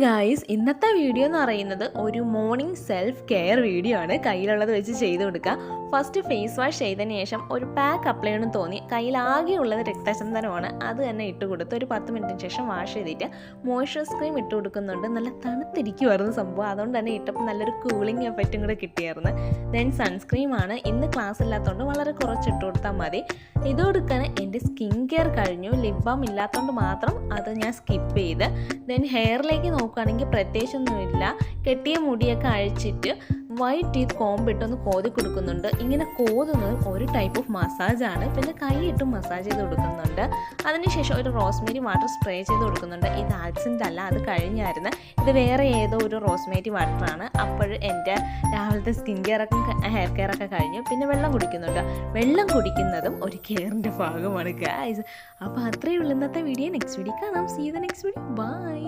Guys, ഇന്നത്തെ video എന്ന് പറയുന്നത് ഒരു മോർണിംഗ് സെൽഫ് കെയർ വീഡിയോ ആണ്. കയ്യിലുള്ളത് വെച്ച് ചെയ്ത് കൊടുക്കുക. ഫസ്റ്റ് ഫേസ് വാഷ് ചെയ്തതിന് ശേഷം ഒരു പാക്ക് അപ്ലൈ ചെയ്യണമെന്ന് തോന്നി. കയ്യിലാകെയുള്ളത് രക്തചന്ദനമാണ്. അത് തന്നെ ഇട്ട് കൊടുത്ത് ഒരു 10 മിനിറ്റിന് ശേഷം വാഷ് ചെയ്തിട്ട് മോയ്സ്ചറൈസ് ക്രീം ഇട്ട് കൊടുക്കുന്നുണ്ട്. നല്ല തണുത്തിരിക്കുമായിരുന്നു സംഭവം. അതുകൊണ്ട് തന്നെ ഇട്ടപ്പോൾ നല്ലൊരു കൂളിംഗ് എഫക്റ്റും കൂടെ കിട്ടിയായിരുന്നു. ദെൻ സൺസ്ക്രീമാണ്. ഇന്ന് ക്ലാസ് ഇല്ലാത്തതുകൊണ്ട് വളരെ കുറച്ച് ഇട്ട് കൊടുത്താൽ മതി. ഇത് കൊടുക്കാൻ എൻ്റെ സ്കിൻ കെയർ കഴിഞ്ഞു. ലിപ് ബാം ഇല്ലാത്തതുകൊണ്ട് മാത്രം അത് ഞാൻ സ്കിപ്പ് ചെയ്ത്. ദെൻ ഹെയറിലേക്ക് നോക്കുകയാണെങ്കിൽ പ്രത്യേകിച്ചൊന്നുമില്ല. കെട്ടിയ മുടിയൊക്കെ അഴിച്ചിട്ട് വൈറ്റ് ടീത്ത് കോമ്പിട്ടൊന്ന് കോതി കൊടുക്കുന്നുണ്ട്. ഇങ്ങനെ കോതുന്നത് ഒരു ടൈപ്പ് ഓഫ് മസാജാണ്. പിന്നെ കൈയിട്ടും മസാജ് ചെയ്ത് കൊടുക്കുന്നുണ്ട്. അതിനുശേഷം ഒരു റോസ്മേരി വാട്ടർ സ്പ്രേ ചെയ്ത് കൊടുക്കുന്നുണ്ട്. ഇത് ആക്സിഡൻ്റ് അല്ല, അത് കഴിഞ്ഞായിരുന്നു. ഇത് വേറെ ഏതോ ഒരു റോസ്മേരി വാട്ടറാണ്. അപ്പോൾ എൻ്റെ രാവിലത്തെ സ്കിൻ കെയറൊക്കെ ഹെയർ കെയറൊക്കെ കഴിഞ്ഞു. പിന്നെ വെള്ളം കുടിക്കുന്നുണ്ട്. വെള്ളം കുടിക്കുന്നതും ഒരു കെയറിൻ്റെ ഭാഗമാണ് ഗൈസ്. അപ്പോൾ അത്രയേ ഉള്ളൂ ഇന്നത്തെ വീഡിയോ. നെക്സ്റ്റ് വീഡിയോ കാണാം. See you the next video. By.